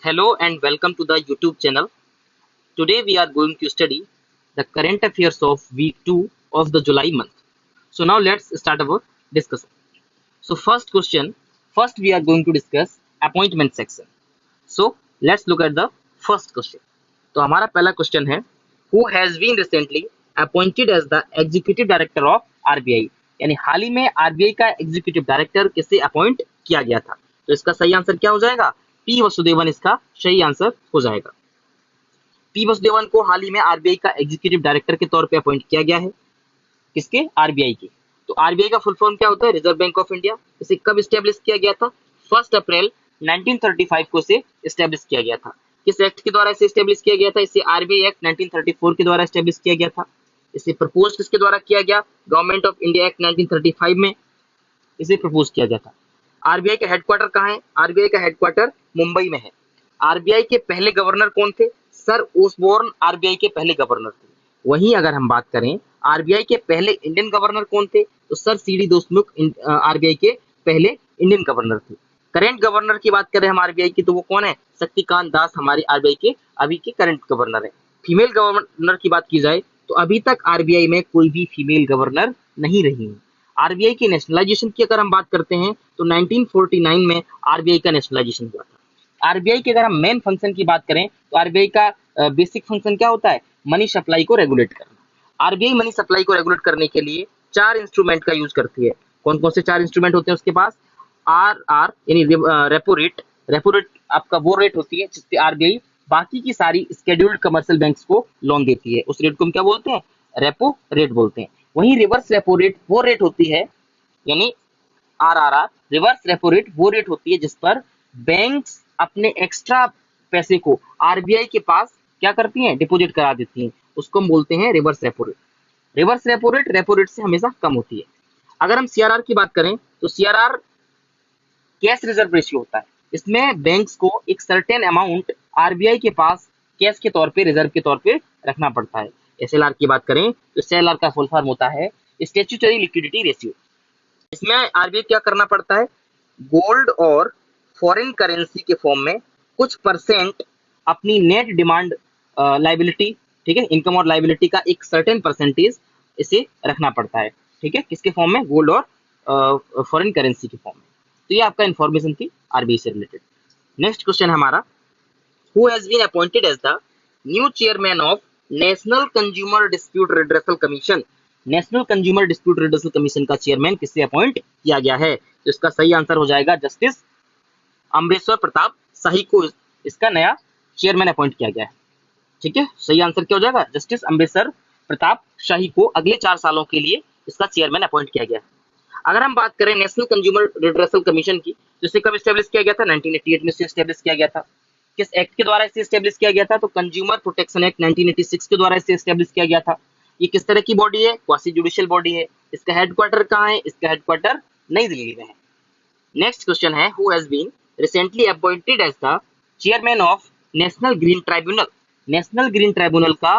Hello and welcome to the YouTube channel. Today we are going to study the current affairs of week 2 of the July month. So now let's start our discussion. So first we are going to discuss appointment section. So let's look at the first question. तो हमारा पहला question है who has been recently appointed as the executive director of RBI, यानी हाल ही में RBI का executive director किसे appoint किया गया था। तो इसका सही आंसर क्या हो जाएगा? पी वसुदेवन इसका सही आंसर हो जाएगा। पी वसुदेवन को हाल ही में आरबीआई का एग्जीक्यूटिव डायरेक्टर के तौर पे अपॉइंट किया गया है। किसके? आरबीआई के। तो आरबीआई का फुल फॉर्म क्या होता है? Reserve bank of India. इसे कब स्टेब्लिश किया गया था? 1 अप्रैल 1935 को इसे स्टेब्लिश किया गया था। किस एक्ट के द्वारा इसे स्टेब्लिश किया गया था? इसे आरबीआई एक्ट 1934 के द्वारा स्टेब्लिश किया गया था। इसे प्रपोज किसके द्वारा किया गया? गवर्नमेंट ऑफ इंडिया एक्ट 1935 में इसे प्रपोज किया गया था। आरबीआई का हेडक्वार्टर कहाँ है? आरबीआई का हेडक्वार्टर मुंबई में है। आरबीआई के पहले गवर्नर कौन थे? सर ओसबोर्न आरबीआई के पहले गवर्नर थे। वहीं अगर हम बात करें आरबीआई के पहले इंडियन गवर्नर कौन थे, तो सर सीडी देशमुख आरबीआई के पहले इंडियन गवर्नर थे। करेंट गवर्नर की बात करें हम आरबीआई की, तो वो कौन है? शक्तिकांत दास हमारे आरबीआई के अभी के करंट गवर्नर है। फीमेल गवर्नर की बात की जाए तो अभी तक आरबीआई में कोई भी फीमेल गवर्नर नहीं रही है। आरबीआई के नेशनलाइजेशन की अगर हम बात करते हैं तो 1949 में आरबीआई का नेशनलाइजेशन हुआ था। आरबीआई के अगर हम मेन फंक्शन की बात करें तो आरबीआई का बेसिक फंक्शन क्या होता है? मनी सप्लाई को रेगुलेट करना। आरबीआई मनी सप्लाई को रेगुलेट करने के लिए 4 इंस्ट्रूमेंट का यूज करती है। कौन कौन से 4 इंस्ट्रूमेंट होते हैं उसके पास? आर यानी रेपो रेट। रेपो रेट आपका वो रेट होती है जिससे आरबीआई बाकी की सारी स्केड्यूल्ड कमर्शियल बैंक्स को लोन देती है। उस रेट को हम क्या बोलते हैं? रेपो रेट बोलते हैं। वहीं रिवर्स रेपो रेट वो रेट होती है, यानी आरआरआर रिवर्स रेपो रेट वो रेट होती है जिस पर बैंक्स अपने एक्स्ट्रा पैसे को आरबीआई के पास क्या करती हैं? डिपॉजिट करा देती हैं। उसको हम बोलते हैं reverse repo rate. Reverse repo rate से हमेशा कम होती है। अगर हम सीआरआर की बात करें तो सीआरआर कैश रिजर्व रेशियो होता है। इसमें बैंक्स को एक सर्टेन अमाउंट आरबीआई के पास कैश के तौर पे रिजर्व के तौर पे रखना पड़ता है। एसएलआर की बात करें तो एसएलआर का फुल फॉर्म होता है स्टैट्यूटरी लिक्विडिटी रेशियो। इसमें आरबीआई क्या करना पड़ता है? गोल्ड और फॉरेन करेंसी के फॉर्म में कुछ परसेंट अपनी नेट डिमांड लाइबिलिटी, ठीक है, इनकम और लाइबिलिटी का एक सर्टेन परसेंटेज इसे रखना पड़ता है। ठीक है, किसके फॉर्म में? गोल्ड और फॉरेन करेंसी के फॉर्म में। तो ये आपका इन्फॉर्मेशन थी आरबीआई से रिलेटेड। नेक्स्ट क्वेश्चन हमारा who has been appointed as the new chairman of National Consumer Dispute Redressal Commission. National Consumer Dispute Redressal Commission का चेयरमैन किससे अपॉइंट किया गया है? तो इसका सही आंसर हो जाएगा जस्टिस अमरेश्वर प्रताप शाही को इसका नया चेयरमैन अपॉइंट किया गया है। ठीक है, सही आंसर क्या हो जाएगा? जस्टिस अमरेश्वर प्रताप शाही को अगले 4 सालों के लिए इसका चेयरमैन अपॉइंट किया गया है। अगर हम बात करें नेशनल कंज्यूमर रिड्रेसल कमीशन की, तो इसे कब स्टेब्लिश किया गया था? 1988 में इसे स्टेब्लिश किया गया था। किस एक्ट के द्वारा इसे स्टेब्लिश किया गया था? तो कंज्यूमर प्रोटेक्शन एक्ट 1986 के द्वारा इसे स्टेब्लिश किया गया था। ये किस तरह की बॉडी है? क्वासी जुडिशियल बॉडी है। इसका हेडक्वार्टर कहाँ है? इसका हेडक्वार्टर नई दिल्ली में है। नेक्स्ट क्वेश्चन है who has been recently appointed as the chairman of National Green Tribunal. National Green Tribunal का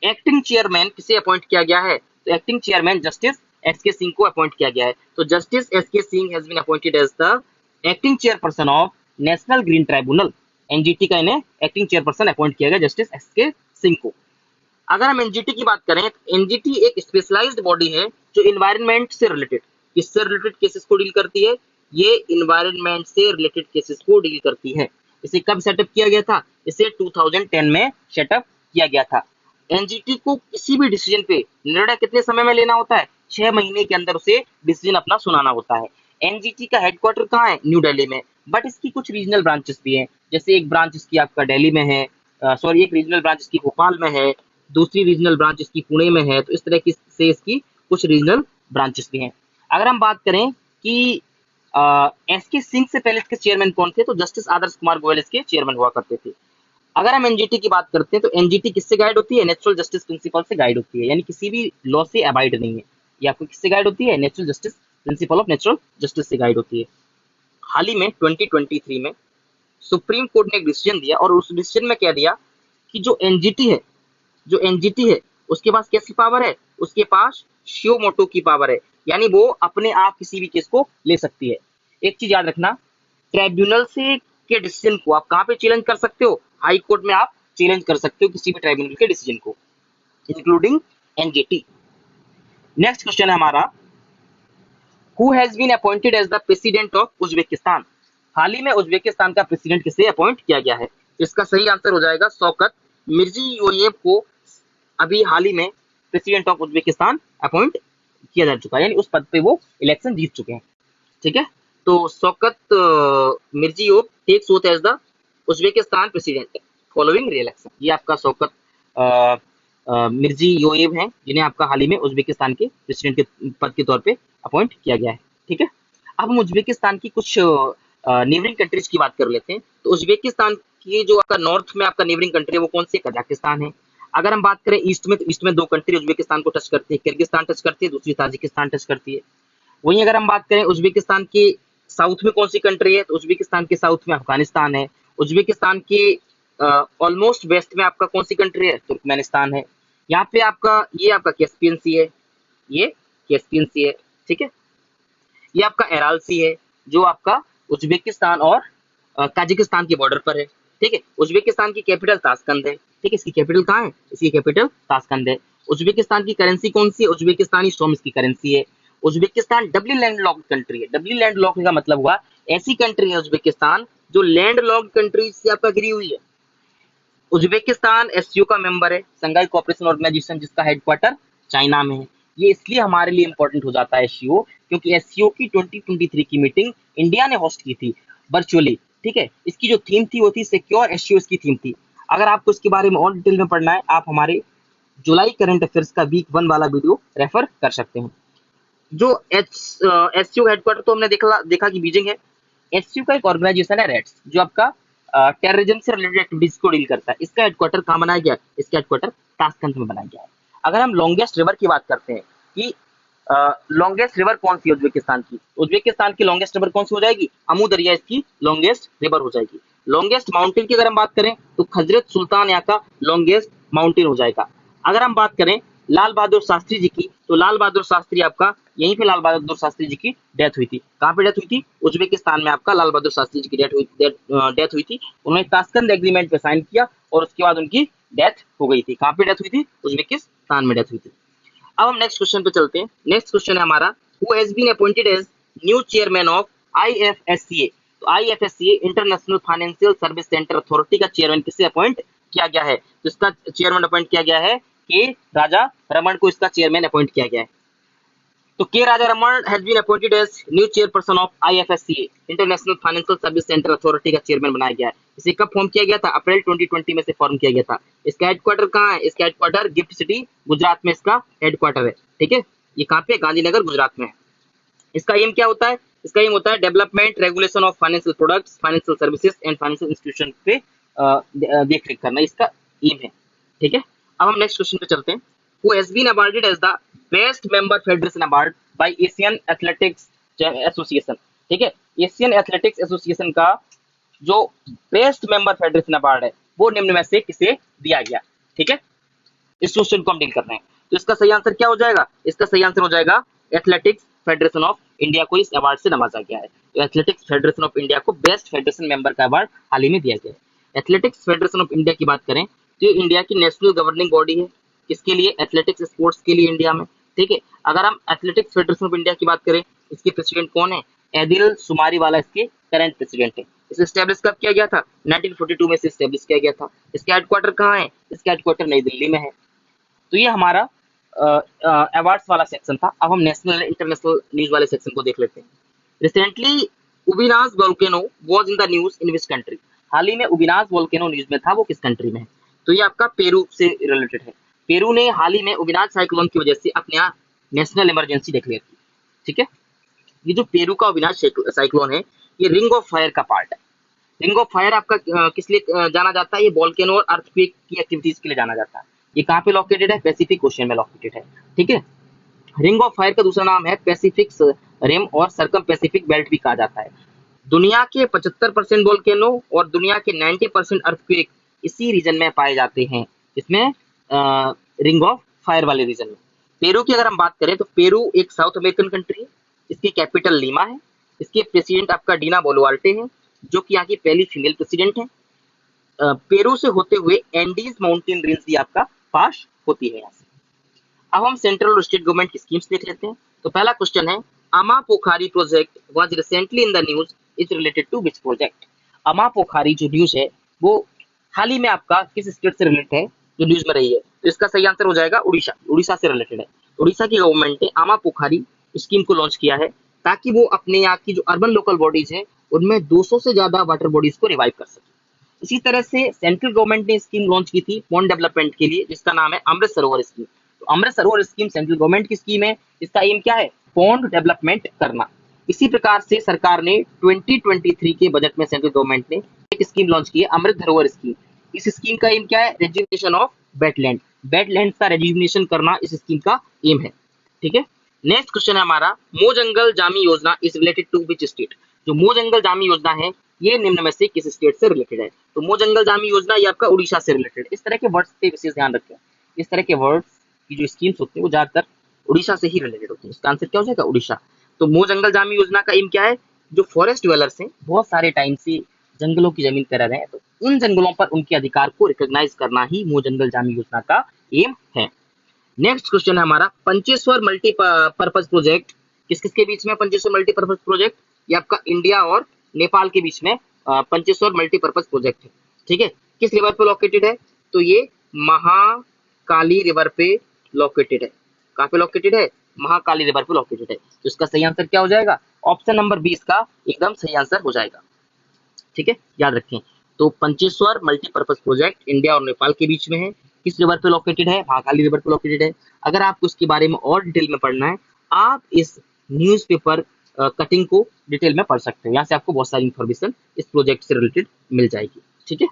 एक्टिंग चेयरमैन किसे अपॉइंट किया गया है? तो acting chairman justice S K Singh को अपॉइंट किया गया है। तो Justice S K Singh has been appointed as the acting chairperson of National Green Tribunal. NGT का इन्हें एक्टिंग चेयरपर्सन अपॉइंट किया गया जस्टिस एस के सिंह को। अगर हम एनजीटी की बात करें तो एनजीटी एक स्पेशलाइज्ड बॉडी है जो इन्वायरमेंट से रिलेटेड, किससे रिलेटेड केसेस को डील करती है? ये इन्वायरमेंट से रिलेटेड केसेस को डील करती है। इसे कब सेटअप किया गया था? इसे 2010 में सेटअप किया गया था। एनजीटी को किसी भी डिसीजन पे निर्णय कितने समय में लेना होता है? 6 महीने के अंदर उसे डिसीजन अपना सुनाना होता है। एनजीटी का हेडक्वार्टर कहाँ है? न्यू दिल्ली में। बट इसकी कुछ रीजनल ब्रांचेस भी हैं, जैसे एक ब्रांच इसकी आपका दिल्ली में है, एक रीजनल ब्रांच इसकी भोपाल में है, दूसरी रीजनल ब्रांच इसकी पुणे में है। तो इस तरह की से इसकी कुछ रीजनल ब्रांचेस भी हैं। अगर हम बात करें कि एस के सिंह से पहले इसके चेयरमैन कौन थे, तो जस्टिस आदर्श कुमार गोयल इसके चेयरमैन हुआ करते थे। अगर हम एनजीटी की बात करते हैं तो एनजीटी किससे गाइड होती है? नेचुरल जस्टिस प्रिंसिपल से गाइड होती है, यानी किसी भी लॉ से अबाइड नहीं है। या आपको किससे गाइड होती है? Natural justice principle of natural justice से गाइड होती है। हाल ही में 2023 में सुप्रीम कोर्ट ने एक डिसीजन दिया और उस डिसीजन में क्या दिया कि जो एनजीटी है उसके पास कैसी पावर है? उसके पास शियो मोटो की पावर है, यानी वो अपने आप किसी भी केस को ले सकती है। एक चीज याद रखना, ट्राइब्यूनल से के डिसीजन को आप कहाँ पे चैलेंज कर सकते हो? हाई कोर्ट में आप चैलेंज कर सकते हो किसी भी ट्राइब्यूनल के डिसीजन को, इंक्लूडिंग एनजीटी। नेक्स्ट क्वेश्चन है हमारा, who has been appointed as the president of Uzbekistan? हाल ही में उज्बेकिस्तान का प्रेसिडेंट किसे अपॉइंट किया गया है? इसका सही आंसर हो जाएगा शौकत मिर्जियोयेव को अभी हाल ही में प्रेसिडेंट ऑफ उज्बेकिस्तान अपॉइंट किया जा चुका है, यानी उस पद पे वो इलेक्शन जीत चुके हैं। ठीक है, तो Shavkat Mirziyoyev takes oath as the Uzbekistan president following reelection. ये आपका शौकत मिर्जियोयेव हैं, जिन्हें आपका हाल ही में उज्बेकिस्तान के प्रेसिडेंट के पद के तौर पे अपॉइंट किया गया है। ठीक है, अब हम उज्बेकिस्तान की कुछ नेबरिंग कंट्रीज की बात कर लेते हैं। तो उज्बेकिस्तान की जो आपका नॉर्थ में आपका नेबरिंग कंट्री है वो कौन सी? कजाकिस्तान है। अगर हम बात करें ईस्ट में, तो ईस्ट में दो कंट्री उज्बेकिस्तान को टच करती है, किर्गिस्तान टच करती है, दूसरी ताजिकिस्तान टच करती है। वहीं अगर हम बात करें उज्बेकिस्तान के साउथ में कौन सी कंट्री है, तो उज्बेकिस्तान के साउथ में अफगानिस्तान है। उज्बेकिस्तान के ऑलमोस्ट वेस्ट में आपका कौन सी कंट्री है? तुर्कमेनिस्तान है। यहाँ पे आपका ये आपका कैस्पियन सी है, ये कैस्पियन सी है। ठीक है, ये आपका एराल सी है जो आपका उज्बेकिस्तान और ताजिकिस्तान के बॉर्डर पर है। ठीक है, उज्बेकिस्तान की कैपिटल ताशकंद है। ठीक है, इसकी कैपिटल कहाँ है? इसकी कैपिटल ताशकंद है। उज्बेकिस्तान की करेंसी कौन सी है? उज्बेकिस्तानी सोम इसकी करेंसी है। उज्बेकिस्तान डबली लैंड लॉक्ड कंट्री है। डबली लैंड लॉक्ड का मतलब हुआ ऐसी कंट्री है उज्बेकिस्तान जो लैंड लॉक्ड कंट्री से आपका घिरी हुई है। उज्बेकिस्तान एससीओ का मेंबर है, संघाई कोऑपरेशन ऑर्गेनाइजेशन, जिसका हेडक्वार्टर चाइना में है। ये इसलिए हमारे लिए इंपॉर्टेंट हो जाता है एससीओ, क्योंकि एससीओ की 2023 की मीटिंग इंडिया ने होस्ट की थी वर्चुअली। ठीक है, इसकी जो थीम थी वो थी सिक्योर एससीओ, इसकी थीम थी। अगर आपको इसके बारे में और डिटेल में पढ़ना है, आप हमारे जुलाई करंट अफेयर्स का वीक 1 वाला वीडियो रेफर कर सकते हैं। जो एससीओ हेडक्वार्टर तो हमने देखा कि बीजिंग है। एससीओ का एक ऑर्गेनाइजेशन है रेड्स, जो आपका टेररिज्म से रिलेटेड एक्टिविटीज को डील करता है। इसका हेडक्वार्टर कहाँ बनाया गया? इसका हेडक्वार्टर ताशकंद में बनाया गया है। अगर हम लॉन्गेस्ट रिवर की बात करते हैं कि लॉन्गेस्ट रिवर कौन सी है उज्बेकिस्तान की, उज्बेकिस्तान की लॉन्गेस्ट रिवर कौन सी हो जाएगी? अमू दरिया इसकी लॉन्गेस्ट रिवर हो जाएगी। लॉन्गेस्ट माउंटेन की अगर हम बात करें तो खजरत सुल्तान यहाँ का लॉन्गेस्ट माउंटेन हो जाएगा। अगर हम बात करें लाल बहादुर शास्त्री जी की, तो लाल बहादुर शास्त्री आपका यहीं पे लाल बहादुर शास्त्री जी की डेथ हुई थी। कहाँ पे डेथ हुई थी? उज्बेकिस्तान में आपका लाल बहादुर शास्त्री जी की डेथ हुई थी। उन्होंने ताशकंद एग्रीमेंट पे साइन किया और उसके बाद उनकी डेथ हो गई थी। कहाँ पे डेथ हुई थी? उज्बेकिस्तान में डेथ हुई थी। अब हम नेक्स्ट क्वेश्चन पे चलते हैं। नेक्स्ट क्वेश्चन है हमारा, who has been appointed as new chairman of IFSCA? तो IFSCA international financial service centre authority का चेयरमैन किसे अपॉइंट किया गया है? तो इसका चेयरमैन अपॉइंट किया गया है के राजा रमन को, इसका चेयरमैन अपॉइंट किया गया है। तो K Raja Raman has been appointed as new chairperson of IFSCA, international financial service centre authority का चेयरमैन बनाया गया है। इसे कब फॉर्म किया गया था? अप्रैल 2020 में से फॉर्म किया गया था। इसका हेडक्वार्टर कहाँ है? इसका हेडक्वार्टर गिफ्ट सिटी गुजरात में इसका हेडक्वार्टर है। ठीक है, ये कहाँ पे? गांधीनगर गुजरात में है। इसका एम क्या होता है? इसका एम होता है development regulation of financial products, financial services and financial institution पे देख रेख करना, इसका एम है। ठीक है, अब हम नेक्स्ट क्वेश्चन पे चलते हैं। Who has been awarded as the best member federation award by Asian Athletics Association? ठीक है, एशियन एथलेटिक्स एसोसिएशन का जो बेस्ट मेंबर फेडरेशन अवार्ड है वो निम्न में से किसे दिया गया? ठीक है, इस क्वेश्चन को हम डील कर रहे हैं। तो इसका सही आंसर क्या हो जाएगा? इसका सही आंसर हो जाएगा एथलेटिक्स फेडरेशन ऑफ इंडिया को इस अवार्ड से नवाजा गया है। तो एथलेटिक्स फेडरेशन ऑफ इंडिया को बेस्ट फेडरेशन मेंबर का अवार्ड हाल ही में दिया गया है। एथलेटिक्स फेडरेशन ऑफ इंडिया की बात करें तो ये इंडिया की नेशनल गवर्निंग बॉडी है। किसके लिए? एथलेटिक्स स्पोर्ट्स के लिए इंडिया में। ठीक है, अगर हम एथलेटिक्स फेडरेशन ऑफ इंडिया की बात करें, इसके प्रेसिडेंट कौन है? एदिल सुमारी वाला इसके करंट प्रेसिडेंट है। इसे स्टैब्लिश कब किया गया था? 1942 में से स्टैब्लिश किया गया था। इसका हेडक्वार्टर कहाँ है? इसका हेडक्वार्टर नई दिल्ली में है। तो ये हमारा अवार्ड्स वाला सेक्शन था। अब हम नेशनल इंटरनेशनल न्यूज वाले सेक्शन को देख लेते हैं। Recently Ubinas volcano was in the news in which country? हाल ही में उबिनास वोल्केनो न्यूज में था, वो किस कंट्री में है? तो ये आपका पेरू से रिलेटेड है। पेरू ने हाल ही में उबिनास साइक्लोन की वजह से अपने यहाँ नेशनल इमरजेंसी डिक्लेयर की। ठीक है, ये जो पेरू का उबिनास साइक्लोन है ये रिंग ऑफ फायर का पार्ट है। रिंग ऑफ फायर आपका किस लिए जाना जाता है? ये वोल्केनो और अर्थक्वेक की एक्टिविटीज के लिए जाना जाता है। ये कहाँ पे लोकेटेड है? पैसिफिक ओशन में लोकेटेड है। ठीक है, रिंग ऑफ फायर का दूसरा नाम है पैसिफिक रिम और सर्कम पैसिफिक बेल्ट भी कहा जाता है। दुनिया के 75% वोल्केनो और दुनिया के 90% अर्थक्वेक इसी रीजन में पाए जाते हैं, इसमें रिंग ऑफ फायर वाले रीजन में। पेरू की अगर हम बात करें तो पेरू एक साउथ अमेरिकन कंट्री है। इसकी कैपिटल लीमा है। इसके प्रेसिडेंट आपका डीना बोलुआर्टे हैं। जो कि यहाँ की पहली फीमेल प्रेसिडेंट है। पेरू से होते हुए एंडीज माउंटेन रेंज भी आपका पास होती है यहाँ से। अब हम सेंट्रल और स्टेट गवर्नमेंट की स्कीम्स देख लेते हैं। तो पहला क्वेश्चन है, Ama Pokhari project was recently in the news, is related to which project? Ama Pokhari जो न्यूज है वो हाल ही में आपका किस स्टेट से रिलेटेड है जो न्यूज में रही है? तो इसका सही आंसर हो जाएगा उड़ीसा। उड़ीसा से रिलेटेड है। उड़ीसा की गवर्नमेंट ने अमा पोखारी स्कीम को लॉन्च किया है ताकि वो अपने यहाँ की जो अर्बन लोकल बॉडीज है उनमें 200 से ज्यादा वाटर बॉडीज को रिवाइव कर सके। इसी तरह से सेंट्रल गवर्नमेंट ने स्कीम लॉन्च की थी पॉन्ड डेवलपमेंट के लिए, जिसका नाम है अमृत सरोवर स्कीम। तो Amrit Sarovar scheme central government की स्कीम है, इसका एम क्या है? पॉन्ड डेवलपमेंट करना। इसी प्रकार से सरकार ने 2023 के बजट में सेंट्रल गवर्नमेंट ने एक स्कीम लॉन्च की है, अमृत धरोहर स्कीम। इस स्कीम का एम क्या है? Rejuvenation of wetland. वेटलैंड का रेजुविनेशन करना इस स्कीम का एम है। ठीक है। नेक्स्ट क्वेश्चन है हमारा, मोजंगल जामी योजना is related to which state? जो मोजंगल जामी योजना है ये निम्न में से किस स्टेट से रिलेटेड है? तो मोजंगल जामी योजना ये आपका उड़ीसा से रिलेटेड। इस तरह के वर्ड्स पे विशेष ध्यान रखें। इस तरह के वर्ड्स की जो स्कीम्स होते हैं वो ज्यादातर उड़ीसा से ही रिलेटेड होते हैं। इसका आंसर क्या हो जाएगा? उड़ीसा। तो मोजंगल जामी योजना का एम क्या है? जो फॉरेस्ट ड्वेलर्स हैं, बहुत सारे टाइम से जंगलों की जमीन पर रह रहे हैं, तो उन जंगलों पर उनके अधिकार को रिकॉग्नाइज करना ही मोजंगल जामी योजना का एम है। नेक्स्ट क्वेश्चन है हमारा, पंचेश्वर मल्टीपर्पज प्रोजेक्ट किस किसके बीच में? पंचेश्वर मल्टीपर्पज प्रोजेक्ट ये आपका इंडिया और नेपाल के बीच में पंचेश्वर मल्टीपर्पज प्रोजेक्ट है। ठीक है। किस रिवर पे लोकेटेड है? तो ये महाकाली रिवर पे लोकेटेड है। कहाँ पे लोकेटेड है? महाकाली रिवर पे लोकेटेड है। तो इसका सही आंसर क्या हो जाएगा? ऑप्शन नंबर 20 का एकदम सही आंसर हो जाएगा। ठीक है, याद रखें। तो पंचेश्वर मल्टीपर्पज प्रोजेक्ट इंडिया और नेपाल के बीच में है। किस रिवर पे लोकेटेड है? महाकाली रिवर पे लोकेटेड है। अगर आपको इसके बारे में और डिटेल में पढ़ना है, आप इस न्यूज़पेपर कटिंग को डिटेल में पढ़ सकते हैं। यहाँ से आपको बहुत सारी इंफॉर्मेशन इस प्रोजेक्ट से रिलेटेड मिल जाएगी। ठीक है।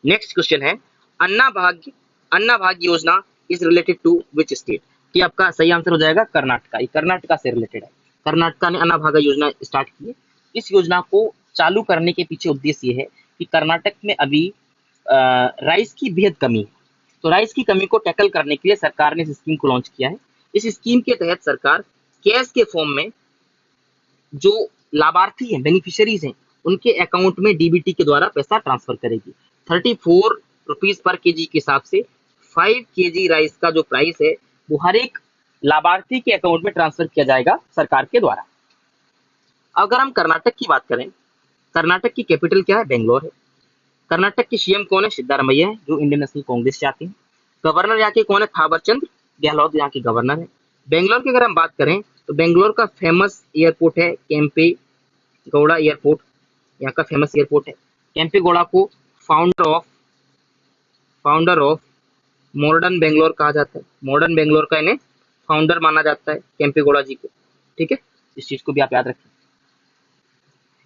नेक्स्ट क्वेश्चन है, अन्ना भाग्य योजना is related to which state? कि आपका सही आंसर हो जाएगा कर्नाटका। ये कर्नाटका से रिलेटेड है। कर्नाटका ने अन्ना भाग्य योजना स्टार्ट की है। इस योजना को चालू करने के पीछे उद्देश्य ये है कि कर्नाटक में अभी राइस की बेहद कमी है। तो राइस की कमी को टैकल करने के लिए सरकार ने इस स्कीम को लॉन्च किया है। इस स्कीम के तहत सरकार कैश के फॉर्म में जो लाभार्थी हैं, बेनिफिशियरीज हैं, उनके अकाउंट में डीबीटी के द्वारा पैसा ट्रांसफर करेगी। 34 रुपीज पर केजी के हिसाब से 5 केजी राइस का जो प्राइस है वो हर एक लाभार्थी के अकाउंट में ट्रांसफर किया जाएगा सरकार के द्वारा। अगर हम कर्नाटक की बात करें, कर्नाटक की कैपिटल क्या है? बेंगलोर है। कर्नाटक की सीएम कौन है? सिद्धारमैया है, जो इंडियन नेशनल कांग्रेस से आते हैं। गवर्नर यहाँ के कौन है? थावरचंद गहलोत यहाँ के गवर्नर है। बेंगलोर की अगर हम बात करें तो बेंगलोर का फेमस एयरपोर्ट है केम्पे गौड़ा एयरपोर्ट। यहाँ का फेमस एयरपोर्ट है। केम्पे गौड़ा को फाउंडर ऑफ मॉडर्न बेंगलोर कहा जाता है। मॉडर्न बेंगलोर का इन्हें फाउंडर माना जाता है, केम्पे गौड़ा जी को। ठीक है, इस चीज को भी आप याद रखें।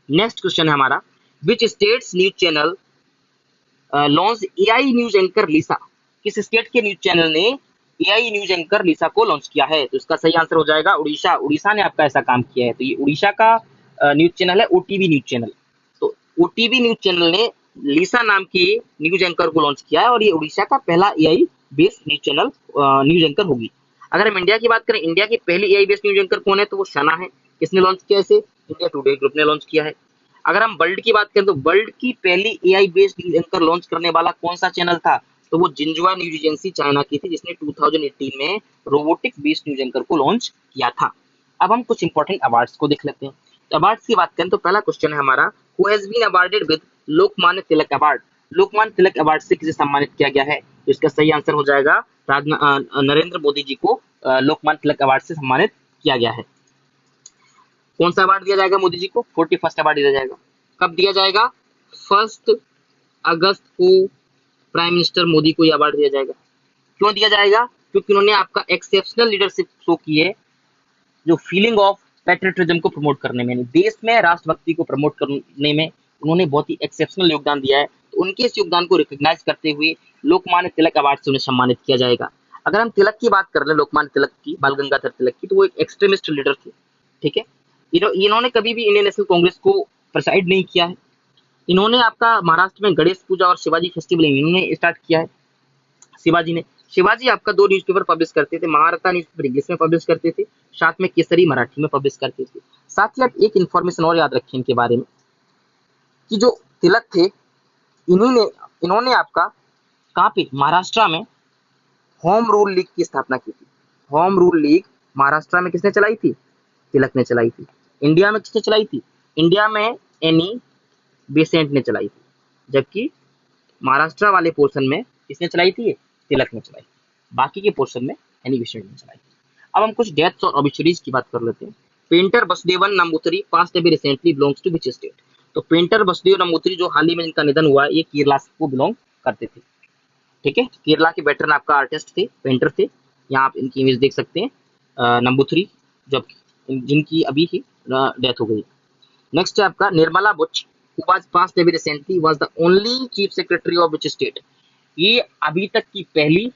नेक्स्ट क्वेश्चन है हमारा, which state's news channel launch AI news anchor Lisa? किस स्टेट के न्यूज चैनल ने एआई न्यूज एंकर लिसा को लॉन्च किया है? तो इसका सही आंसर हो जाएगा उड़ीसा। उड़ीसा ने आपका ऐसा काम किया है। तो ये उड़ीसा का न्यूज चैनल है, ओटीवी न्यूज चैनल। तो ओटीवी न्यूज चैनल ने लिसा नाम के न्यूज एंकर को लॉन्च किया है और ये उड़ीसा का पहला AI based news channel news anchor होगी। अगर हम इंडिया की बात करें, इंडिया की पहली एआई बेस्ड न्यूज एंकर कौन है? तो वो शना है। किसने लॉन्च किया इसे? इंडिया टुडे ग्रुप ने लॉन्च किया है। अगर हम वर्ल्ड की बात करें तो वर्ल्ड की पहली AI based news anchor launch करने वाला कौन सा चैनल था? तो वो जिंजुआ न्यूज एजेंसी चाइना की थी, जिसने 2018 में रोबोटिक बेस्ड न्यूज एंकर को लॉन्च किया था। अब हम कुछ इंपॉर्टेंट अवार्ड्स को देख लेते हैं। अवार्ड्स की बात करें तो पहला क्वेश्चन है हमारा, who has been awarded with Lokmanya Tilak award? Lokmanya Tilak award से किसे सम्मानित किया गया है? तो इसका सही आंसर हो जाएगा नरेंद्र मोदी जी को लोकमान्य तिलक अवार्ड से सम्मानित किया गया है। कौन सा अवार्ड दिया जाएगा मोदी जी को? 41st अवार्ड दिया जाएगा। कब दिया जाएगा? 1 अगस्त को प्राइम मिनिस्टर मोदी को यह अवार्ड दिया जाएगा। क्यों दिया जाएगा? क्योंकि उन्होंने आपका एक्सेप्शनल लीडरशिप शो की है, जो फीलिंग ऑफ पैट्रियटिज्म को प्रमोट करने में, देश में राष्ट्रभक्ति को प्रमोट करने में उन्होंने बहुत ही एक्सेप्शनल योगदान दिया है। तो उनके इस योगदान को रिकॉग्नाइज करते हुए लोकमान्य तिलक अवार्ड से उन्हें सम्मानित किया जाएगा। अगर हम तिलक की बात कर ले, लोकमान्य तिलक की, बाल गंगाधर तिलक की, तो वो एक एक्सट्रीमिस्ट लीडर थे। ठीक है, इन्होंने कभी भी इंडियन नेशनल कांग्रेस को प्रेसाइड नहीं किया है। इन्होंने आपका महाराष्ट्र में गणेश पूजा और शिवाजी फेस्टिवल इन्होंने स्टार्ट किया है, शिवाजी ने। शिवाजी आपका 2 न्यूज़पेपर पब्लिश करते थे, महारथा न्यूज़पेपर इंग्लिश में पब्लिश करते थे, साथ में केसरी मराठी में पब्लिश करते थे। साथ ही आप एक इन्फॉर्मेशन और याद रखें इनके बारे में, कि जो तिलक थे इन्होंने आपका कहाँ पे, महाराष्ट्र में होम रूल लीग की स्थापना की थी। होम रूल लीग महाराष्ट्र में किसने चलाई थी? तिलक ने चलाई थी। इंडिया में किसने चलाई थी? इंडिया में एनी बेसेंट ने चलाई थी, जबकि महाराष्ट्र वाले पोर्शन में किसने चलाई थी? तिलक ने चलाई। बाकी के पोर्शन में एनी बेसेंट ने चलाई। अब हम कुछ डेथ्स और ऑब्ituaries की बात कर लेते हैं। Painter Vasudevan Namboothiri passed away recently belongs to which state? तो पेंटर वसुदेव नंबूतिरी जो हाल ही में इनका निधन हुआ है, ये केरला को बिलोंग करते थे। ठीक है, केरला के वेटरन आपका आर्टिस्ट थे, पेंटर थे। यहाँ आप इनकी इमेज देख सकते हैं, नंबूथरी, जब जिनकी अभी ही डेथ हो गई। नेक्स्ट है आपका Nirmala Buch, who was passed away recently, was the only chief secretary of which state? ये अभी तक की पहली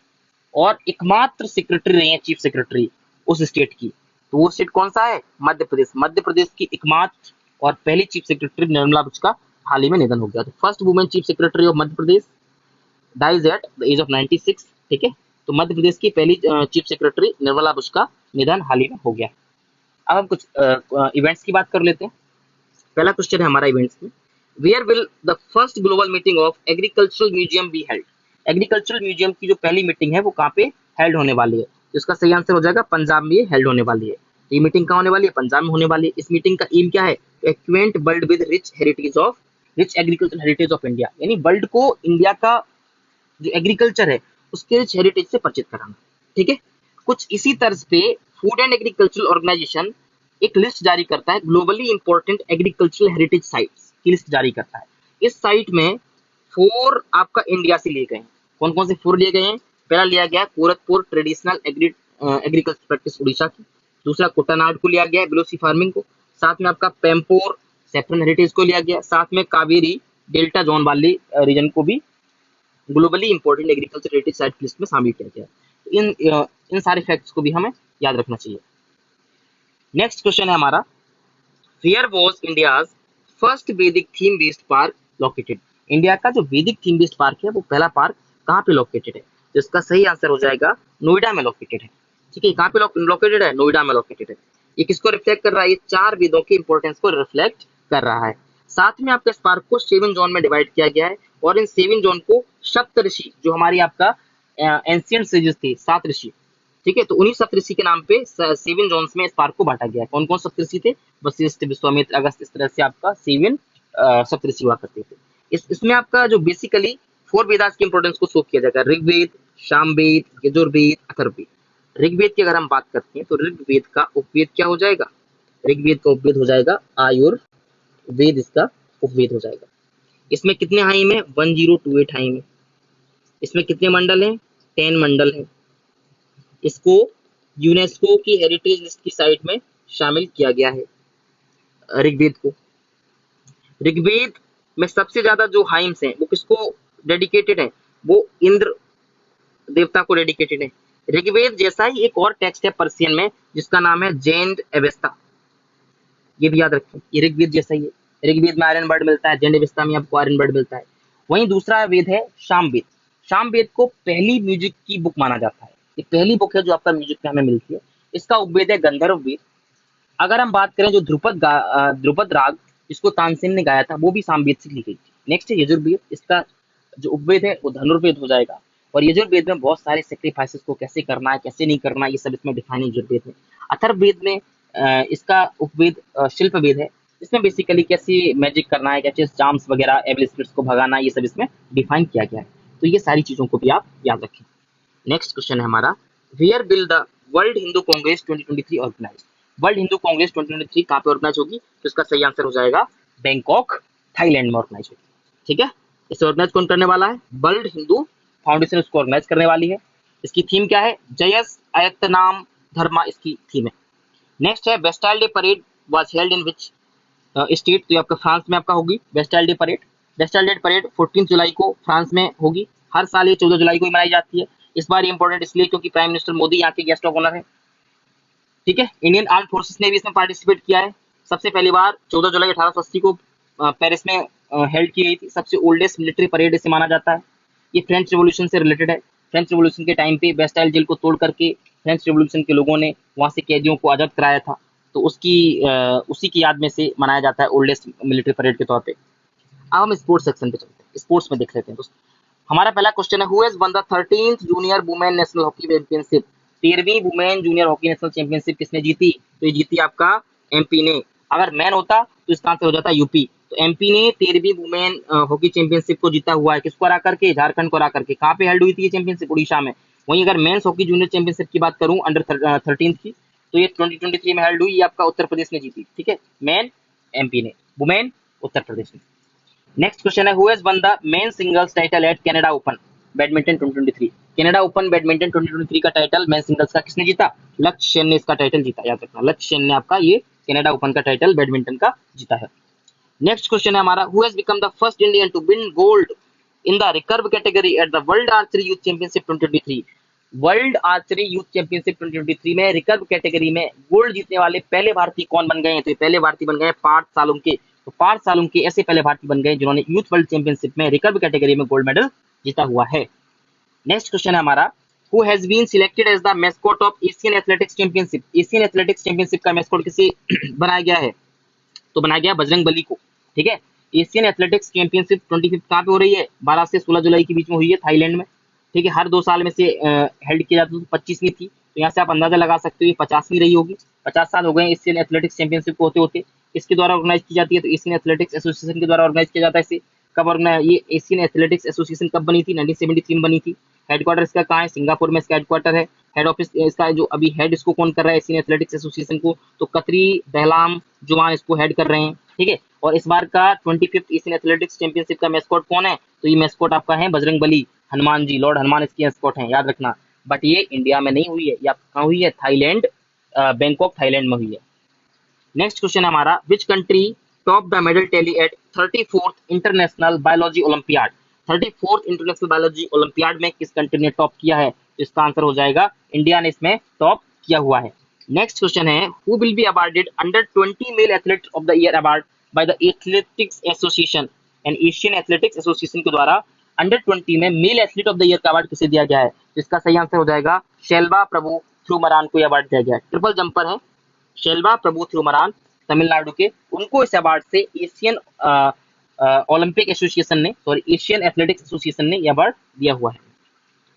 और एकमात्र सेक्रेटरी रही है, चीफ सेक्रेटरी उस स्टेट की। तो वो स्टेट कौन सा है? मध्य प्रदेश। मध्य प्रदेश की एकमात्र और पहली चीफ सेक्रेटरी निर्मला बुच का हाल ही में निधन हो गया। तो first women chief secretary of Madhya Pradesh dies at the age of 96। ठीक है, तो मध्य प्रदेश की पहली चीफ सेक्रेटरी निर्मला बुच का निधन हाल ही में हो गया। अब हम कुछ इवेंट्स की बात कर लेते हैं। पहला क्वेश्चन है हमारा इवेंट्स में, where will the first global meeting of agricultural museum be held? Agricultural museum की जो पहली मीटिंग है वो कहाँ पे हेल्ड होने वाली है? तो इसका सही आंसर हो जाएगा पंजाब में हेल्ड होने वाली है। तो ये मीटिंग कहाँ होने वाली है? पंजाब में होने वाली है। इस मीटिंग का एम क्या है? Acquaint world with rich agriculture heritage of India, यानी वर्ल्ड को इंडिया का जो एग्रीकल्चर है उसके रिच हेरिटेज से परिचित कराना। ठीक है, कुछ इसी तर्ज पे फूड एंड एग्रीकल्चरल ऑर्गेनाइजेशन एक लिस्ट जारी करता है, globally important agricultural heritage sites की लिस्ट जारी करता है। इस साइट में 4 आपका इंडिया से लिए गए हैं। कौन कौन से 4 लिए गए हैं? पहला लिया गया Gorakhpur traditional agriculture practice Orissa की। दूसरा कुटनाड को लिया गया, बिलोसी फार्मिंग को। साथ में आपका पेम्पोर सेफ्रन हेरिटेज को लिया गया। साथ में कावेरी डेल्टा जोन वाली रीजन को भी globally important agriculture heritage site की लिस्ट में शामिल किया गया। इन सारे फैक्ट्स को भी हमें याद रखना चाहिए। नेक्स्ट क्वेश्चन है हमारा, वेयर वाज इंडियाज फर्स्ट वैदिक theme based park located? India का जो वैदिक थीम बेस्ड पार्क है वो पहला पार्क कहाँ पे लोकेटेड है? तो इसका सही आंसर हो जाएगा नोएडा में लोकेटेड है। ठीक है, कहाँ पे लोकेटेड है? नोएडा में लोकेटेड है। ये किसको रिफ्लेक्ट कर रहा है? ये 4 वेदों के इंपॉर्टेंस को रिफ्लेक्ट कर रहा है। साथ में आपका इस पार्क को 7 जोन में डिवाइड किया गया है और इन 7 जोन को सप्तऋषि, जो हमारी आपका एंशिएंट सेजेस थे, 7 ऋषि, ठीक है, तो उन्हीं सप्तऋषि के नाम पे 7 जोन्स में इस पार्क को बांटा गया है। कौन कौन सप्तऋषि थे? वशिष्ठ, विश्वामित्र, अगस्त, इस तरह से आपका 7 सप्तऋषि हुआ करते थे। इसमें आपका जो बेसिकली 4 वेदास की इंपॉर्टेंस को शो किया जाएगा, ऋग्वेद, सामवेद, यजुर्वेद, अथर्ववेद। ऋग्वेद की अगर हम बात करते हैं तो ऋग्वेद का उपवेद क्या हो जाएगा? ऋग्वेद का उपवेद हो जाएगा आयुर्वेद, इसका उपवेद हो जाएगा। इसमें कितने हाइम है? 1028 हाइम है। इसमें कितने मंडल हैं? 10 मंडल हैं। इसको यूनेस्को की हेरिटेज लिस्ट की साइट में शामिल किया गया है ऋग्वेद को। ऋग्वेद में सबसे ज्यादा जो हाइम्स हैं वो किसको डेडिकेटेड है? वो इंद्र देवता को डेडिकेटेड है। ऋग्वेद जैसा ही एक और टेक्स्ट है पर्शियन में जिसका नाम है जेंड एवेस्ता, ये भी याद रखें, ये ऋग्वेद जैसा ही है। ऋग्वेद में आयरन बर्ड मिलता है, जेंड एवेस्ता में आपको आयरन बर्ड मिलता है। वहीं दूसरा वेद है सामवेद। सामवेद को पहली म्यूजिक की बुक माना जाता है। ये पहली बुक है जो आपका म्यूजिक में हमें मिलती है। इसका उपवेद है गंधर्व वेद। अगर हम बात करें जो ध्रुपद राग जिसको तानसेन ने गाया था वो भी सामवेद से ली गई थी। नेक्स्ट है यजुर्वेद। इसका जो उपवेद है वो धनुर्वेद हो जाएगा और यजुर्वेद में बहुत सारे सेक्रीफाइसेस को कैसे करना है कैसे नहीं करना है ये सब इसमें डिफाइन है यजुर्वेद में। अथर्ववेद में इसका उपवेद शिल्प वेद है। इसमें बेसिकली कैसे मैजिक करना है, कैसे चार्म्स वगैरह एविल स्पिरिट्स को भगाना है, ये सब इसमें डिफाइन किया गया है। तो ये सारी चीजों को भी आप याद रखें। नेक्स्ट क्वेश्चन है हमारा, where will the World Hindu Congress 2023 organise? World Hindu Congress 2023 कहाँ पे ऑर्गेनाइज होगी? तो इसका सही आंसर हो जाएगा बैंकॉक, थाईलैंड में ऑर्गेनाइज होगी। ठीक है, इसे ऑर्गेनाइज कौन करने वाला है? वर्ल्ड हिंदू फाउंडेशन इसको ऑर्गेनाइज करने वाली है। इसकी थीम क्या है? जयस अयत्तनाम धर्मा इसकी थीम है। नेक्स्ट है Bastille day parade was held in which state? तो आपका फ्रांस में आपका होगी Bastille day parade. Bastille day parade 14 जुलाई को फ्रांस में होगी। हर साल ये 14 जुलाई को ही मनाई जाती है। इस बार ये इंपॉर्टेंट इसलिए क्योंकि प्राइम मिनिस्टर मोदी यहाँ के गेस्ट ऑफ ऑनर है। ठीक है, इंडियन आर्म फोर्सेस ने भी इसमें पार्टिसिपेट किया है। सबसे पहली बार 14 जुलाई 1880 को पेरिस में हेल्ड की गई थी। सबसे ओल्डेस्ट मिलिट्री परेड इसे माना जाता है। ये फ्रेंच रिवॉल्यूशन से रिलेटेड है। फ्रेंच रिवॉल्यूशन के टाइम पे बेस्टाइल जेल को तोड़ करके फ्रेंच रिवॉल्यूशन के लोगों ने वहां से कैदियों को आजाद कराया था, तो उसी की याद में से मनाया जाता है ओल्डेस्ट मिलिट्री परेड के तौर पे। अब हम स्पोर्ट्स सेक्शन पे चलते हैं, स्पोर्ट्स में देख लेते हैं दोस्तों। हमारा पहला क्वेश्चन है, who has won the 13th junior women national hockey championship. 13वीं women junior hockey national championship किसने जीती? तो ये जीती आपका एमपी ने। अगर मैन होता तो इसका आंसर हो जाता यूपी। तो एमपी ने 13वीं वुमेन हॉकी चैंपियनशिप को जीता हुआ है। किसको हरा करके? झारखंड को हरा करके। कहाँ पे हेल्ड हुई थी ये चैंपियनशिप? उड़ीसा में। वहीं अगर मेंस हॉकी जूनियर चैंपियनशिप की बात करूं अंडर 13 की, तो ये 2023 में हेल्ड हुई, ये आपका उत्तर प्रदेश ने जीती। ठीक है, मेन एमपी ने, वुमेन उत्तर प्रदेश ने। नेक्स्ट क्वेश्चन है, who has won the main singles title at Canada open badminton 2023। Canada open badminton 2023 का टाइटल मेन सिंगल्स का किसने जीता? लक्ष्य सेन ने इसका टाइटल जीता, याद रखना, लक्ष्य सेन ने आपका ये कनाडा ओपन का टाइटल बैडमिंटन का जीता है। नेक्स्ट क्वेश्चन है हमारा, who has become the first Indian to win gold in the recurve category at the World Archery Youth Championship 2023। World Archery Youth Championship 2023 में रिकर्व कैटेगरी में gold जीतने वाले पहले भारतीय कौन बन गए हैं? तो पहले भारतीय बन गए पार्थ सालुंके। तो पार्थ सालुंके ऐसे पहले भारतीय बन गए जिन्होंने यूथ वर्ल्ड चैंपियनशिप में रिकर्व कैटेगरी में गोल्ड मेडल जीता हुआ है। नेक्स्ट क्वेश्चन है हमारा, who has been selected as the mascot of Asian Athletics Championship. Asian Athletics Championship का मैस्कॉट किसे बनाया गया है? तो बनाया गया बजरंग बली को। ठीक है, एशियन एथलेटिक्स चैंपियनशिप 25 कहाँ पे हो रही है? 12 से 16 जुलाई के बीच में हुई है, थाईलैंड में। ठीक है, हर 2 साल में से हेल्ड किया जाता है। 25वीं थी, तो यहाँ से आप अंदाजा लगा सकते हो ये 50वीं रही होगी। 50 साल हो गए एशियन एथलेटिक्स चैंपियनशिप को होते होते। इसके द्वारा ऑर्गेनाइज की जाती है, तो एशियन एथलेटिक्स एसोसिएशन के द्वारा ऑर्गेनाइज किया जाता है इसे। कब ऑर्गेनाइज? ये एशियन एथलेटिक्स एसोसिएशन कब बनी थी? 1973 में बनी थी। हेडक्वार्टर इसका कहाँ है? सिंगापुर में इसका हेडक्वार्टर है। हेड ऑफिस इसका जो अभी हेड इसको कौन कर रहा है एशियन एथलेटिक्स एसोसिएशन को? तो कतरी दहलाम जुवान इसको हेड कर रहे हैं। ठीक है, और इस बार का 25th एशियन एथलेटिक्स चैंपियनशिप का मैस्कॉट कौन है? तो ये मैस्कॉट आपका है बजरंग बली, हनुमान जी, लॉर्ड हनुमान इसकी मैस्कॉट है, याद रखना। बट ये इंडिया में नहीं हुई है, ये कहाँ हुई है? थाईलैंड, बैंकॉक थाईलैंड में हुई है। नेक्स्ट क्वेश्चन है हमारा, which country top the medal tally at 34th International Biology Olympiad. 34th International Biology Olympiad में किस कंट्री ने टॉप किया है? तो इसका आंसर हो जाएगा इंडिया ने इसमें टॉप किया हुआ है। नेक्स्ट क्वेश्चन है, who will be awarded under 20 male athlete of the year award by the Athletics Association and Asian Athletics Association के द्वारा अंडर 20 में male athlete of the year का अवार्ड किसे दिया गया है? तो इसका सही आंसर हो जाएगा शेल्वा प्रभु थ्रुमरान को अवार्ड दिया गया है। ट्रिपल जंपर है शेल्वा प्रभु थ्रुमरान, तमिलनाडु के, उनको इस अवार्ड से एशियन ओलंपिक एसोसिएशन ने, सॉरी एशियन एथलेटिक्स एसोसिएशन ने यह अवार्ड दिया हुआ है।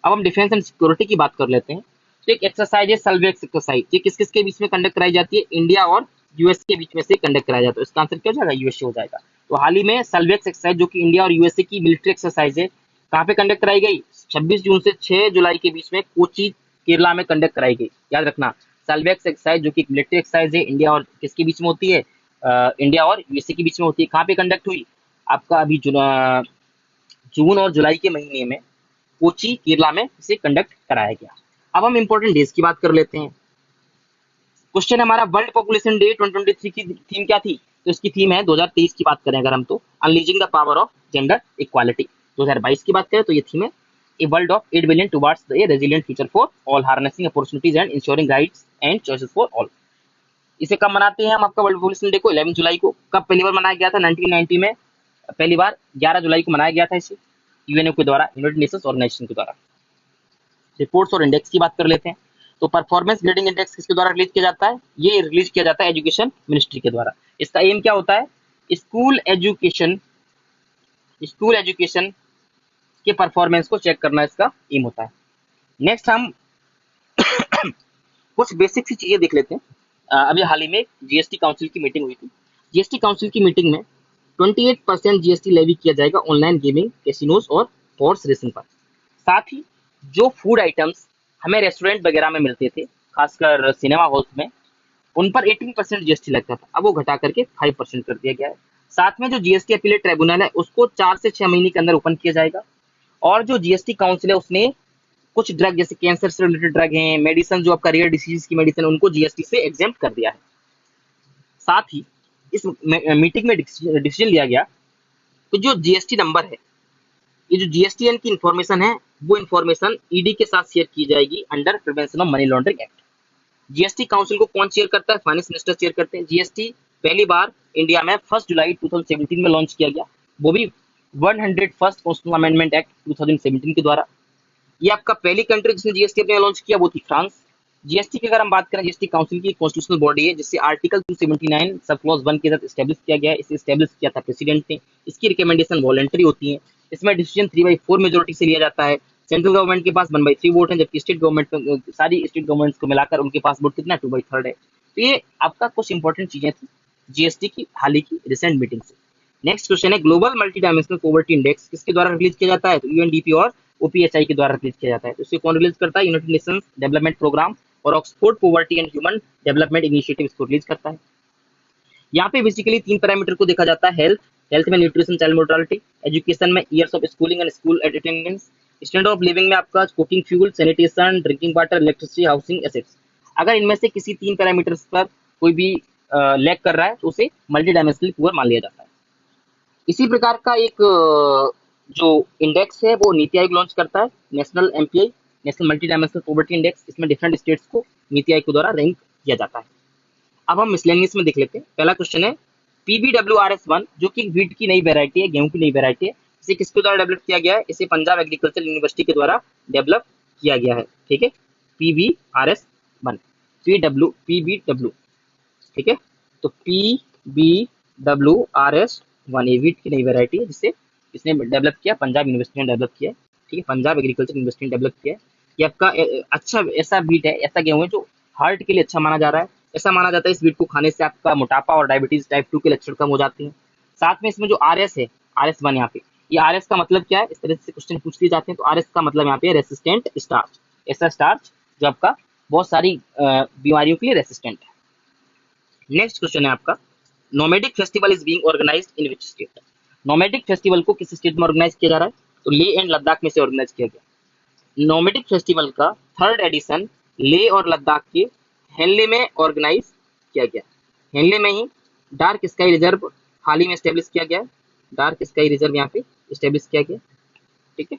अब हम डिफेंस एंड सिक्योरिटी की बात कर लेते हैं। तो एक एक्सरसाइज है सल्वेक्स एक्सरसाइज, ये किस किस के बीच में कंडक्ट कराई जाती है? इंडिया और यूएस के बीच में से कंडक्ट कराया जाता है। इसका आंसर क्या हो जाएगा? यूएसए हो जाएगा। तो हाल ही में सल्वेक्स एक्सरसाइज जो कि इंडिया और यूएसए की मिलिट्री एक्सरसाइज है, कहाँ पे कंडक्ट कराई गई? 26 जून से 6 जुलाई के बीच में कोची केरला में कंडक्ट कराई गई, याद रखना। सल्वेक्स एक्सरसाइज जो कि मिलिट्री एक्सरसाइज है, इंडिया और किसके बीच में होती है? इंडिया और यूएसए के बीच में होती है। कहाँ पे कंडक्ट हुई? आपका अभी जून और जुलाई के महीने में कोची केरला में इसे कंडक्ट कराया गया। अब हम इंपॉर्टेंट डेज की बात कर लेते हैं। क्वेश्चन हमारा, वर्ल्ड पॉपुलेशन डे 2023 की थीम क्या थी? तो इसकी थीम है 2023 की बात करें अगर हम, तो unleashing the power of gender equality. 2022 की बात करें तो ये थीम है a world of 8 billion towards the resilient future for all, harnessing opportunities and ensuring rights and choices for all. इसे कब मनाते हैं हम आपका वर्ल्ड पॉपुलेशन डे को? 11 जुलाई को। कब पहली बार मनाया गया था? 1990 में पहली बार 11 जुलाई को मनाया गया था इसे, यूएनओ के द्वारा, यूनाइटेड नेशंस ऑर्गेनाइजेशन के द्वारा। रिपोर्ट्स और इंडेक्स की बात कर लेते हैं। तो परफॉर्मेंस ग्रेडिंग इंडेक्स किसके द्वारा रिलीज किया जाता है? ये रिलीज किया जाता है एजुकेशन मिनिस्ट्री के द्वारा। इसका एम क्या होता है? स्कूल एजुकेशन के परफॉर्मेंस को चेक करना इसका एम होता है। नेक्स्ट हम कुछ बेसिक सी चीजें देख लेते हैं। अभी हाल ही में जीएसटी काउंसिल की मीटिंग हुई थी। जीएसटी काउंसिल की मीटिंग में 28% जीएसटी लेवी किया जाएगा ऑनलाइन गेमिंग, कैसीनोज और हॉर्स रेसिंग पर। साथ ही जो फूड आइटम्स हमें रेस्टोरेंट वगैरह में मिलते थे, खासकर सिनेमा हॉल्स में, उन पर 18% जीएसटी लगता था, अब वो घटा करके 5% कर दिया गया है। साथ में जो जीएसटी अपीलेट ट्रिब्यूनल है उसको 4 से 6 महीने के अंदर ओपन किया जाएगा। और जो जीएसटी काउंसिल है उसने कुछ ड्रग जैसे कैंसर से रिलेटेड ड्रग हैं, मेडिसिन जो आपका रेयर डिसीज की मेडिसिन, उनको जीएसटी से एग्जेम्प्ट कर दिया है। साथ ही इस मीटिंग में डिसीजन लिया गया कि जो जीएसटी नंबर है, ये जो जीएसटीएन की इंफॉर्मेशन है, वो इंफॉर्मेशन ईडी के साथ शेयर की जाएगी under prevention of money laundering act. GST council को कौन शेयर करता है? फाइनेंस मिनिस्टर शेयर करते हैं। जीएसटी पहली बार इंडिया में 1 जुलाई 2017 में लॉन्च किया गया, वो भी 101st कॉन्स्टिट्यूशनल अमेंडमेंट एक्ट 2017 के द्वारा। ये आपका पहली कंट्री जिसने जीएसटी अपने लॉन्च किया वो थी फ्रांस। जीएसटी की अगर हम बात करें, जीएसटी काउंसिल की कॉन्स्टिट्यूशनल बॉडी है जिससे आर्टिकल 279 सब क्लॉज 1 के साथ स्टैब्लिश किया गया है। इसे स्टैब्लिश किया था प्रेसिडेंट ने। इसकी रिकमेंडेशन वॉलंटरी होती है। इसमें डिसीजन 3/4 मेजोरिटी से लिया जाता है। सेंट्रल गवर्नमेंट के पास 1/3 वोट है, जबकि स्टेट गवर्नमेंट सारी स्टेट गवर्नमेंट्स को मिलाकर उनके पास वोट कितना 2/3 है। तो ये आपका कुछ इंपॉर्टेंट चीजें थी जीएसटी की हाल ही की रिसेंट मीटिंग से। नेक्स्ट क्वेश्चन है, global multi dimensional poverty index किसके द्वारा रिलीज किया जाता है? तो यूएनडीपी और ओपीएचआई के द्वारा रिलीज किया जाता है। तो इसे कौन रिलीज करता है? यूनाइटेड नेशंस डेवलपमेंट प्रोग्राम और Oxford poverty and human development initiative इसको रिलीज करता है। यहाँ पे बेसिकली 3 पैरामीटर को देखा जाता है। हेल्थ, हेल्थ में न्यूट्रिशन, चाइल्ड मोर्टालिटी। एजुकेशन में years of schooling and school attendance. Standard of living में आपका cooking fuel, sanitation, drinking water, electricity, housing assets. अगर इनमें से किसी 3 पैरामीटर्स पर कोई भी लैग कर रहा है तो उसे मल्टी डायमेंशनल पुअर मान लिया जाता है। इसी प्रकार का एक जो इंडेक्स है वो नीति आयोग लॉन्च करता है, national MPI, national multi dimensional poverty index. इसमें डिफरेंट स्टेट्स को नीति आयोग के द्वारा रैंक किया जाता है। अब हम मिसलेनियस में देख लेते हैं। पहला क्वेश्चन है, PBWRS1 जो कि व्हीट की नई वेरायटी है, गेहूं की नई वेरायटी है, इसे किसके द्वारा डेवलप किया गया है? इसे पंजाब एग्रीकल्चर यूनिवर्सिटी के द्वारा डेवलप किया गया है। ठीक है, PBRS1, PBW, ठीक है। तो PBWRS1 ये व्हीट की नई वेरायटी है जिसे इसने डेवलप किया, पंजाब यूनिवर्सिटी ने डेवलप किया है। ठीक है, पंजाब एग्रीकल्चर यूनिवर्सिटी ने डेवलप किया है। ये आपका अच्छा ऐसा व्हीट है, ऐसा गेहूं है जो हार्ट के लिए अच्छा माना जा रहा है। ऐसा माना जाता है इस व्हीट को खाने से आपका मोटापा और डायबिटीज टाइप 2 के लक्षण कम हो जाते हैं। साथ में इसमें जो RS है, RS1 यहाँ पे, ये RS का मतलब क्या है? इस तरह से क्वेश्चन पूछ लिए जाते हैं। तो RS का मतलब यहाँ पे रेसिस्टेंट स्टार्च, ऐसा स्टार्च जो आपका बहुत सारी बीमारियों के लिए रेसिस्टेंट है। नेक्स्ट क्वेश्चन है आपका, nomadic festival is being organised in which state? Nomadic festival को किस स्टेट में ऑर्गेनाइज किया जा रहा है? तो लेह एंड लद्दाख में से ऑर्गेनाइज किया गया। नोमैडिक फेस्टिवल का 3rd एडिशन लेह और लद्दाख के हेनले में ऑर्गेनाइज किया गया। हेनले में ही डार्क स्काई रिजर्व हाल ही में स्टेब्लिश किया गया है। डार्क स्काई रिजर्व यहाँ पे स्टेब्लिश किया गया। ठीक है,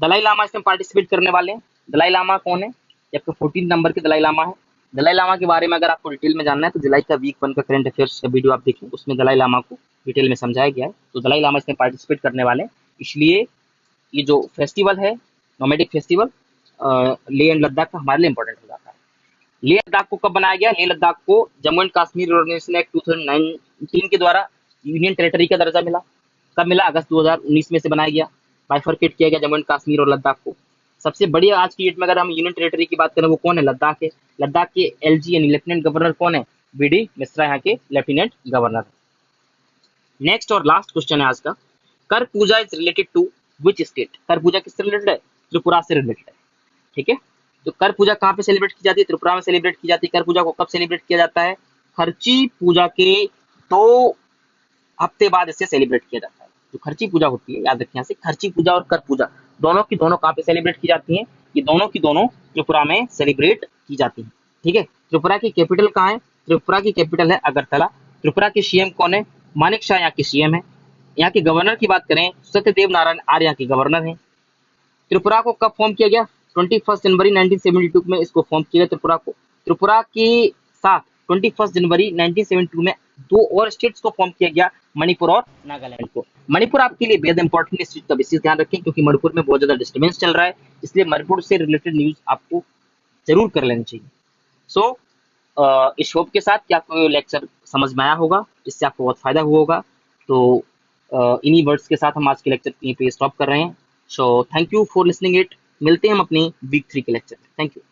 दलाई लामा इसमें पार्टिसिपेट करने वाले हैं। दलाई लामा कौन है? ये आपका 14 नंबर के दलाई लामा है। दलाई लामा के बारे में अगर आपको डिटेल में जानना है तो जुलाई का वीक 1 का करंट अफेयर्स का वीडियो आप देखें, उसमें दलाई लामा को डिटेल में समझाया गया है। तो दलाई लामा इसमें पार्टिसिपेट करने वाले हैं, इसलिए ये जो फेस्टिवल है nomadic festival Leh and Ladakh का हमारे लिए इंपॉर्टेंट हो जाता है। लेह लद्दाख को कब बनाया गया? लेह लद्दाख को Jammu and Kashmir Organisation Act 2019 के द्वारा यूनियन टेरिटरी का दर्जा मिला। कब मिला? अगस्त 2019 में से बनाया गया। बाइफरकेट किया गया जम्मू एंड कश्मीर और लद्दाख को। सबसे बड़ी आज की डेट में अगर हम यूनियन टेरिटरी की बात करें वो कौन है? लद्दाख है। लद्दाख के LG यानी लेफ्टिनेंट गवर्नर कौन है? BD मिश्रा यहाँ के लेफ्टिनेंट गवर्नर है। नेक्स्ट और लास्ट क्वेश्चन है आज का, Ker Puja is related to which state? Ker Puja किससे रिलेटेड है? त्रिपुरा से रिलेटेड है। ठीक है, तो कर पूजा कहाँ पे सेलिब्रेट की जाती है? त्रिपुरा में सेलिब्रेट की जाती है। कर पूजा को कब सेलिब्रेट किया जाता है? खर्ची पूजा के 2 हफ्ते बाद इसे सेलिब्रेट किया जाता है। जो खर्ची पूजा होती है, याद रखें यहाँ से, खर्ची पूजा और कर पूजा दोनों की दोनों कहाँ पे सेलिब्रेट की जाती हैं? ये दोनों की दोनों त्रिपुरा में सेलिब्रेट की जाती हैं। ठीक है, त्रिपुरा की कैपिटल कहाँ है? त्रिपुरा की कैपिटल है अगरतला। त्रिपुरा के CM कौन है? मानिक शाह यहाँ के CM है। यहाँ के गवर्नर की बात करें, सत्यदेव नारायण आर्य यहाँ के गवर्नर हैं। त्रिपुरा को कब फॉर्म किया गया? 21 जनवरी 1972 में इसको फॉर्म किया गया त्रिपुरा को। त्रिपुरा के साथ 21 जनवरी 1972 में 2 और स्टेट्स को फॉर्म किया गया, मणिपुर और नागालैंड को। मणिपुर आपके लिए बेहद इंपॉर्टेंट, इस चीज का विशेष ध्यान रखें क्योंकि मणिपुर में बहुत ज्यादा डिस्टर्बेंस चल रहा है, इसलिए मणिपुर से रिलेटेड न्यूज आपको जरूर कर लेनी चाहिए। सो इस होप के साथ कि आपको लेक्चर समझ में आया होगा, इससे आपको बहुत फायदा हुआ होगा। तो इन्हीं वर्ड्स के साथ हम आज के लेक्चर यहीं पे स्टॉप कर रहे हैं। So thank you for listening it. मिलते हैं हम अपनी वीक 3 के लेक्चर में। Thank you.